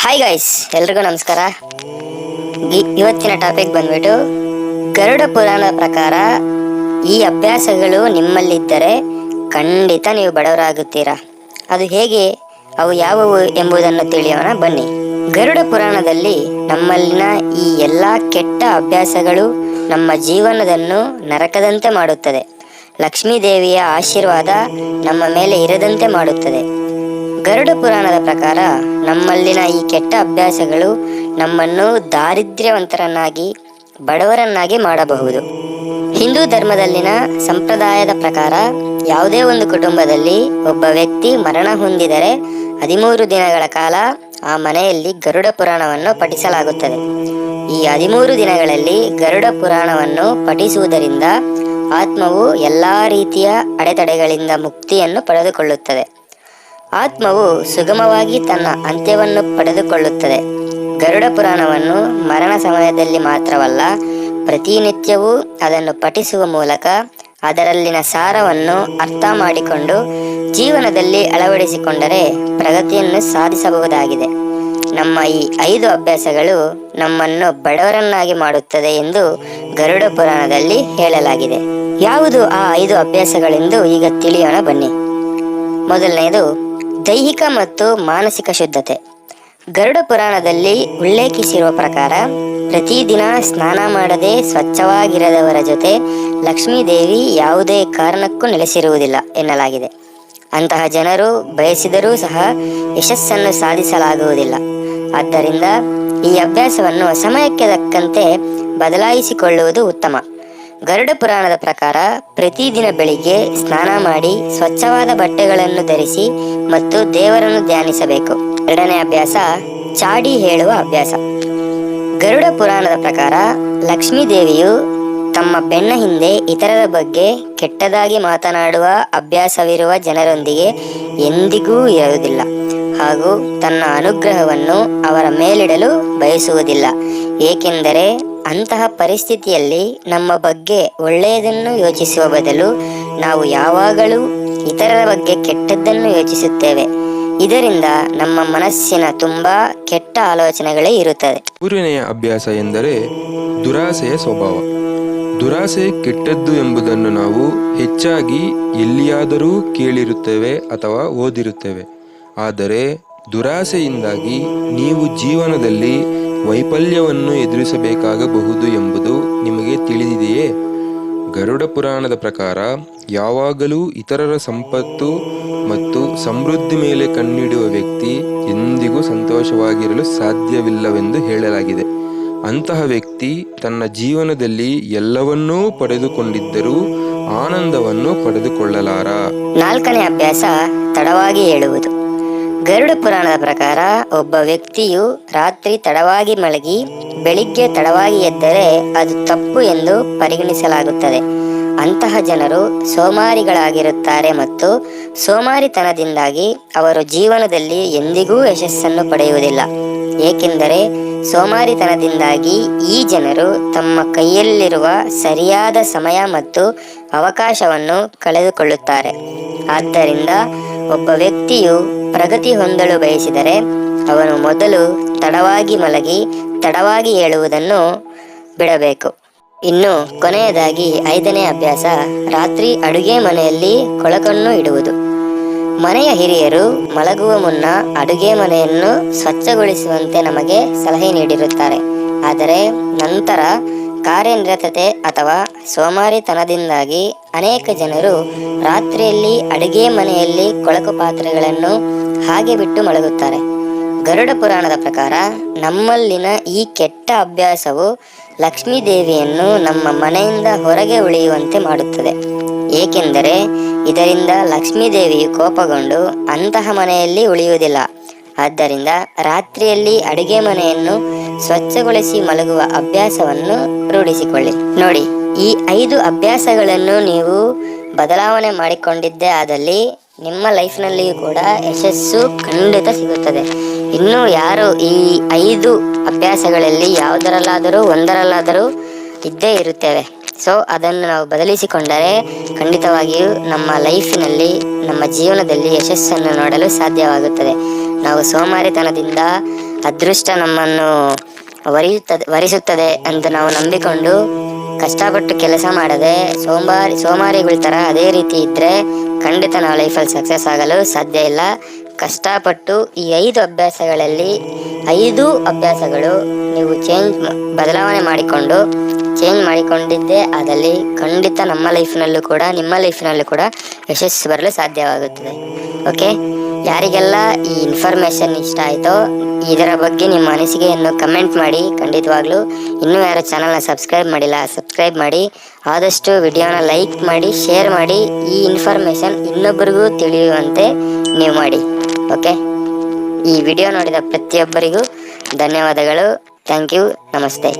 Hi guys, ಎಲ್ರಿಗೂ ನಮಸ್ಕಾರ. ಇವತ್ತಿನ ಟಾಪಿಕ್ ಬಂದ್ಬಿಟ್ಟು ಗರುಡ ಪುರಾಣದ ಪ್ರಕಾರ ಈ ಅಭ್ಯಾಸಗಳು ನಿಮ್ಮಲ್ಲಿದ್ದರೆ ಖಂಡಿತ ನೀವು ಬಡವರಾಗುತ್ತೀರಾ. ಅದು ಹೇಗೆ, ಅವು ಯಾವುವು ಎಂಬುದನ್ನು ತಿಳಿಯೋಣ ಬನ್ನಿ. ಗರುಡ ಪುರಾಣದಲ್ಲಿ ನಮ್ಮಲ್ಲಿನ ಈ ಎಲ್ಲ ಕೆಟ್ಟ ಅಭ್ಯಾಸಗಳು ನಮ್ಮ ಜೀವನವನ್ನು ನರಕದಂತೆ ಮಾಡುತ್ತದೆ. ಲಕ್ಷ್ಮೀದೇವಿಯ ಆಶೀರ್ವಾದ ನಮ್ಮ ಮೇಲೆ ಇರದಂತೆ ಮಾಡುತ್ತದೆ. ಗರುಡ ಪುರಾಣದ ಪ್ರಕಾರ ನಮ್ಮಲ್ಲಿನ ಈ ಕೆಟ್ಟ ಅಭ್ಯಾಸಗಳು ನಮ್ಮನ್ನು ದಾರಿದ್ರ್ಯವಂತರನ್ನಾಗಿ ಬಡವರನ್ನಾಗಿ ಮಾಡಬಹುದು. ಹಿಂದೂ ಧರ್ಮದಲ್ಲಿನ ಸಂಪ್ರದಾಯದ ಪ್ರಕಾರ ಯಾವುದೇ ಒಂದು ಕುಟುಂಬದಲ್ಲಿ ಒಬ್ಬ ವ್ಯಕ್ತಿ ಮರಣ ಹೊಂದಿದರೆ 13 ದಿನಗಳ ಕಾಲ ಆ ಮನೆಯಲ್ಲಿ ಗರುಡ ಪುರಾಣವನ್ನು ಪಠಿಸಲಾಗುತ್ತದೆ. ಈ 13 ದಿನಗಳಲ್ಲಿ ಗರುಡ ಪುರಾಣವನ್ನು ಪಠಿಸುವುದರಿಂದ ಆತ್ಮವು ಎಲ್ಲ ರೀತಿಯ ಅಡೆತಡೆಗಳಿಂದ ಮುಕ್ತಿಯನ್ನು ಪಡೆದುಕೊಳ್ಳುತ್ತದೆ. ಆತ್ಮವು ಸುಗಮವಾಗಿ ತನ್ನ ಅಂತ್ಯವನ್ನು ಪಡೆದುಕೊಳ್ಳುತ್ತದೆ. ಗರುಡ ಪುರಾಣವನ್ನು ಮರಣ ಸಮಯದಲ್ಲಿ ಮಾತ್ರವಲ್ಲ, ಪ್ರತಿನಿತ್ಯವೂ ಅದನ್ನು ಪಠಿಸುವ ಮೂಲಕ ಅದರಲ್ಲಿನ ಸಾರವನ್ನು ಅರ್ಥ ಮಾಡಿಕೊಂಡು ಜೀವನದಲ್ಲಿ ಅಳವಡಿಸಿಕೊಂಡರೆ ಪ್ರಗತಿಯನ್ನು ಸಾಧಿಸಬಹುದಾಗಿದೆ. ನಮ್ಮ ಈ 5 ಅಭ್ಯಾಸಗಳು ನಮ್ಮನ್ನು ಬಡವರನ್ನಾಗಿ ಮಾಡುತ್ತದೆ ಎಂದು ಗರುಡ ಪುರಾಣದಲ್ಲಿ ಹೇಳಲಾಗಿದೆ. ಯಾವುದು ಆ 5 ಅಭ್ಯಾಸಗಳೆಂದು ಈಗ ತಿಳಿಯೋಣ ಬನ್ನಿ. ಮೊದಲನೆಯದು ದೈಹಿಕ ಮತ್ತು ಮಾನಸಿಕ ಶುದ್ಧತೆ. ಗರುಡ ಪುರಾಣದಲ್ಲಿ ಉಲ್ಲೇಖಿಸಿರುವ ಪ್ರಕಾರ ಪ್ರತಿದಿನ ಸ್ನಾನ ಮಾಡದೆ ಸ್ವಚ್ಛವಾಗಿರದವರ ಜೊತೆ ಲಕ್ಷ್ಮೀದೇವಿ ಯಾವುದೇ ಕಾರಣಕ್ಕೂ ನೆಲೆಸಿರುವುದಿಲ್ಲ ಎನ್ನಲಾಗಿದೆ. ಅಂತಹ ಜನರು ಬಯಸಿದರೂ ಸಹ ಯಶಸ್ಸನ್ನು ಸಾಧಿಸಲಾಗುವುದಿಲ್ಲ. ಆದ್ದರಿಂದ ಈ ಅಭ್ಯಾಸವನ್ನು ಸಮಯಕ್ಕೆ ತಕ್ಕಂತೆ ಬದಲಾಯಿಸಿಕೊಳ್ಳುವುದು ಉತ್ತಮ. ಗರುಡ ಪುರಾಣದ ಪ್ರಕಾರ ಪ್ರತಿದಿನ ಬೆಳಿಗ್ಗೆ ಸ್ನಾನ ಮಾಡಿ ಸ್ವಚ್ಛವಾದ ಬಟ್ಟೆಗಳನ್ನು ಧರಿಸಿ ಮತ್ತು ದೇವರನ್ನು ಧ್ಯಾನಿಸಬೇಕು. ಎರಡನೇ ಅಭ್ಯಾಸ ಚಾಡಿ ಹೇಳುವ ಅಭ್ಯಾಸ. ಗರುಡ ಪುರಾಣದ ಪ್ರಕಾರ ಲಕ್ಷ್ಮೀದೇವಿಯು ತಮ್ಮ ಬೆನ್ನ ಹಿಂದೆ ಇತರರ ಬಗ್ಗೆ ಕೆಟ್ಟದಾಗಿ ಮಾತನಾಡುವ ಅಭ್ಯಾಸವಿರುವ ಜನರೊಂದಿಗೆ ಎಂದಿಗೂ ಇರುವುದಿಲ್ಲ ಹಾಗೂ ತನ್ನ ಅನುಗ್ರಹವನ್ನು ಅವರ ಮೇಲಿಡಲು ಬಯಸುವುದಿಲ್ಲ. ಏಕೆಂದರೆ ಅಂತಹ ಪರಿಸ್ಥಿತಿಯಲ್ಲಿ ನಮ್ಮ ಬಗ್ಗೆ ಒಳ್ಳೆಯದನ್ನು ಯೋಚಿಸುವ ಬದಲು ನಾವು ಯಾವಾಗಲೂ ಇತರರ ಬಗ್ಗೆ ಕೆಟ್ಟದ್ದನ್ನು ಯೋಚಿಸುತ್ತೇವೆ. ಇದರಿಂದ ನಮ್ಮ ಮನಸ್ಸಿನ ತುಂಬಾ ಕೆಟ್ಟ ಆಲೋಚನೆಗಳೇ ಇರುತ್ತದೆ. ಮೂರನೆಯ ಅಭ್ಯಾಸ ಎಂದರೆ ದುರಾಸೆಯ ಸ್ವಭಾವ. ದುರಾಸೆ ಕೆಟ್ಟದ್ದು ಎಂಬುದನ್ನು ನಾವು ಹೆಚ್ಚಾಗಿ ಎಲ್ಲಿಯಾದರೂ ಕೇಳಿರುತ್ತೇವೆ ಅಥವಾ ಓದಿರುತ್ತೇವೆ. ಆದರೆ ದುರಾಸೆಯಿಂದಾಗಿ ನೀವು ಜೀವನದಲ್ಲಿ ವೈಫಲ್ಯವನ್ನು ಎದುರಿಸಬೇಕಾಗಬಹುದು ಎಂಬುದು ನಿಮಗೆ ತಿಳಿದಿದೆಯೇ? ಗರುಡ ಪುರಾಣದ ಪ್ರಕಾರ ಯಾವಾಗಲೂ ಇತರರ ಸಂಪತ್ತು ಮತ್ತು ಸಮೃದ್ಧಿ ಮೇಲೆ ಕಣ್ಣಿಡುವ ವ್ಯಕ್ತಿ ಎಂದಿಗೂ ಸಂತೋಷವಾಗಿರಲು ಸಾಧ್ಯವಿಲ್ಲವೆಂದು ಹೇಳಲಾಗಿದೆ. ಅಂತಹ ವ್ಯಕ್ತಿ ತನ್ನ ಜೀವನದಲ್ಲಿ ಎಲ್ಲವನ್ನೂ ಪಡೆದುಕೊಂಡಿದ್ದರೂ ಆನಂದವನ್ನು ಪಡೆದುಕೊಳ್ಳಲಾರ. ನಾಲ್ಕನೇ ಅಭ್ಯಾಸ ತಡವಾಗಿ ಏಳುವುದು. ಗರುಡ ಪುರಾಣದ ಪ್ರಕಾರ ಒಬ್ಬ ವ್ಯಕ್ತಿಯು ರಾತ್ರಿ ತಡವಾಗಿ ಮಲಗಿ ಬೆಳಿಗ್ಗೆ ತಡವಾಗಿ ಎದ್ದರೆ ಅದು ತಪ್ಪು ಎಂದು ಪರಿಗಣಿಸಲಾಗುತ್ತದೆ. ಅಂತಹ ಜನರು ಸೋಮಾರಿಗಳಾಗಿರುತ್ತಾರೆ ಮತ್ತು ಸೋಮಾರಿತನದಿಂದಾಗಿ ಅವರು ಜೀವನದಲ್ಲಿ ಎಂದಿಗೂ ಯಶಸ್ಸನ್ನು ಪಡೆಯುವುದಿಲ್ಲ. ಏಕೆಂದರೆ ಸೋಮಾರಿತನದಿಂದಾಗಿ ಈ ಜನರು ತಮ್ಮ ಕೈಯಲ್ಲಿರುವ ಸರಿಯಾದ ಸಮಯ ಮತ್ತು ಅವಕಾಶವನ್ನು ಕಳೆದುಕೊಳ್ಳುತ್ತಾರೆ. ಆದ್ದರಿಂದ ಒಬ್ಬ ವ್ಯಕ್ತಿಯು ಪ್ರಗತಿ ಹೊಂದಲು ಬಯಸಿದರೆ ಅವನು ಮೊದಲು ತಡವಾಗಿ ಮಲಗಿ ತಡವಾಗಿ ಏಳುವುದನ್ನು ಬಿಡಬೇಕು. ಇನ್ನು ಕೊನೆಯದಾಗಿ 5ನೇ ಅಭ್ಯಾಸ ರಾತ್ರಿ ಅಡುಗೆ ಮನೆಯಲ್ಲಿ ಕೊಳಕನ್ನು ಇಡುವುದು. ಮನೆಯ ಹಿರಿಯರು ಮಲಗುವ ಮುನ್ನ ಅಡುಗೆ ಮನೆಯನ್ನು ಸ್ವಚ್ಛಗೊಳಿಸುವಂತೆ ನಮಗೆ ಸಲಹೆ ನೀಡಿರುತ್ತಾರೆ. ಆದರೆ ನಂತರ ಕಾರ್ಯನಿರತತೆ ಅಥವಾ ಸೋಮಾರಿತನದಿಂದಾಗಿ ಅನೇಕ ಜನರು ರಾತ್ರಿಯಲ್ಲಿ ಅಡುಗೆ ಮನೆಯಲ್ಲಿ ಕೊಳಕು ಪಾತ್ರೆಗಳನ್ನು ಹಾಗೆ ಬಿಟ್ಟು ಮಲಗುತ್ತಾರೆ. ಗರುಡ ಪುರಾಣದ ಪ್ರಕಾರ ನಮ್ಮಲ್ಲಿನ ಈ ಕೆಟ್ಟ ಅಭ್ಯಾಸವು ಲಕ್ಷ್ಮೀದೇವಿಯನ್ನು ನಮ್ಮ ಮನೆಯಿಂದ ಹೊರಗೆ ಉಳಿಯುವಂತೆ ಮಾಡುತ್ತದೆ. ಏಕೆಂದರೆ ಇದರಿಂದ ಲಕ್ಷ್ಮೀದೇವಿಯು ಕೋಪಗೊಂಡು ಅಂತಹ ಮನೆಯಲ್ಲಿ ಉಳಿಯುವುದಿಲ್ಲ. ಆದ್ದರಿಂದ ರಾತ್ರಿಯಲ್ಲಿ ಅಡುಗೆ ಮನೆಯನ್ನು ಸ್ವಚ್ಛಗೊಳಿಸಿ ಮಲಗುವ ಅಭ್ಯಾಸವನ್ನು ರೂಢಿಸಿಕೊಳ್ಳಿ. ನೋಡಿ, ಈ 5 ಅಭ್ಯಾಸಗಳನ್ನು ನೀವು ಬದಲಾವಣೆ ಮಾಡಿಕೊಂಡಿದ್ದೇ ಆದಲ್ಲಿ ನಿಮ್ಮ ಲೈಫ್ನಲ್ಲಿಯೂ ಕೂಡ ಯಶಸ್ಸು ಖಂಡಿತ ಸಿಗುತ್ತದೆ. ಇನ್ನು ಯಾರು ಈ 5 ಅಭ್ಯಾಸಗಳಲ್ಲಿ ಯಾವುದರಲ್ಲಾದರೂ ಒಂದರಲ್ಲಾದರೂ ಇದ್ದೇ ಇರುತ್ತೇವೆ. ಸೊ ಅದನ್ನು ನಾವು ಬದಲಿಸಿಕೊಂಡರೆ ಖಂಡಿತವಾಗಿಯೂ ನಮ್ಮ ಲೈಫಿನಲ್ಲಿ, ನಮ್ಮ ಜೀವನದಲ್ಲಿ ಯಶಸ್ಸನ್ನು ನೋಡಲು ಸಾಧ್ಯವಾಗುತ್ತದೆ. ನಾವು ಸೋಮಾರಿತನದಿಂದ ಅದೃಷ್ಟ ನಮ್ಮನ್ನು ವರಿಸುತ್ತದೆ ಅಂತ ನಾವು ನಂಬಿಕೊಂಡು ಕಷ್ಟಪಟ್ಟು ಕೆಲಸ ಮಾಡದೆ ಸೋಮಾರಿಗಳ ಥರ ಅದೇ ರೀತಿ ಇದ್ದರೆ ಖಂಡಿತ ನಾವು ಲೈಫಲ್ಲಿ ಸಕ್ಸಸ್ ಆಗಲು ಸಾಧ್ಯ ಇಲ್ಲ. ಕಷ್ಟಪಟ್ಟು ಈ 5 ಅಭ್ಯಾಸಗಳಲ್ಲಿ 5 ಅಭ್ಯಾಸಗಳು ನೀವು ಬದಲಾವಣೆ ಮಾಡಿಕೊಂಡಿದ್ದೇ ಆದಲ್ಲಿ ಖಂಡಿತ ನಮ್ಮ ಲೈಫ್ನಲ್ಲೂ ಕೂಡ ನಿಮ್ಮ ಲೈಫ್ನಲ್ಲೂ ಕೂಡ ಯಶಸ್ಸು ಬರಲು ಸಾಧ್ಯವಾಗುತ್ತದೆ. ಓಕೆ, ಯಾರಿಗೆಲ್ಲ ಈ ಇನ್ಫಾರ್ಮೇಷನ್ ಇಷ್ಟ ಆಯಿತೋ ಇದರ ಬಗ್ಗೆ ನಿಮ್ಮ ಅನಿಸಿಕೆಯನ್ನು ಕಮೆಂಟ್ ಮಾಡಿ. ಖಂಡಿತವಾಗ್ಲೂ ಇನ್ನೂ ಯಾರು ಚಾನಲ್ನ ಸಬ್ಸ್ಕ್ರೈಬ್ ಮಾಡಿಲ್ಲ ಸಬ್ಸ್ಕ್ರೈಬ್ ಮಾಡಿ. ಆದಷ್ಟು ವಿಡಿಯೋನ ಲೈಕ್ ಮಾಡಿ, ಶೇರ್ ಮಾಡಿ. ಈ ಇನ್ಫಾರ್ಮೇಷನ್ ಇನ್ನೊಬ್ಬರಿಗೂ ತಿಳಿಯುವಂತೆ ನೀವು ಮಾಡಿ. ಓಕೆ, ಈ ವಿಡಿಯೋ ನೋಡಿದ ಪ್ರತಿಯೊಬ್ಬರಿಗೂ ಧನ್ಯವಾದಗಳು. Thank you. ನಮಸ್ತೆ.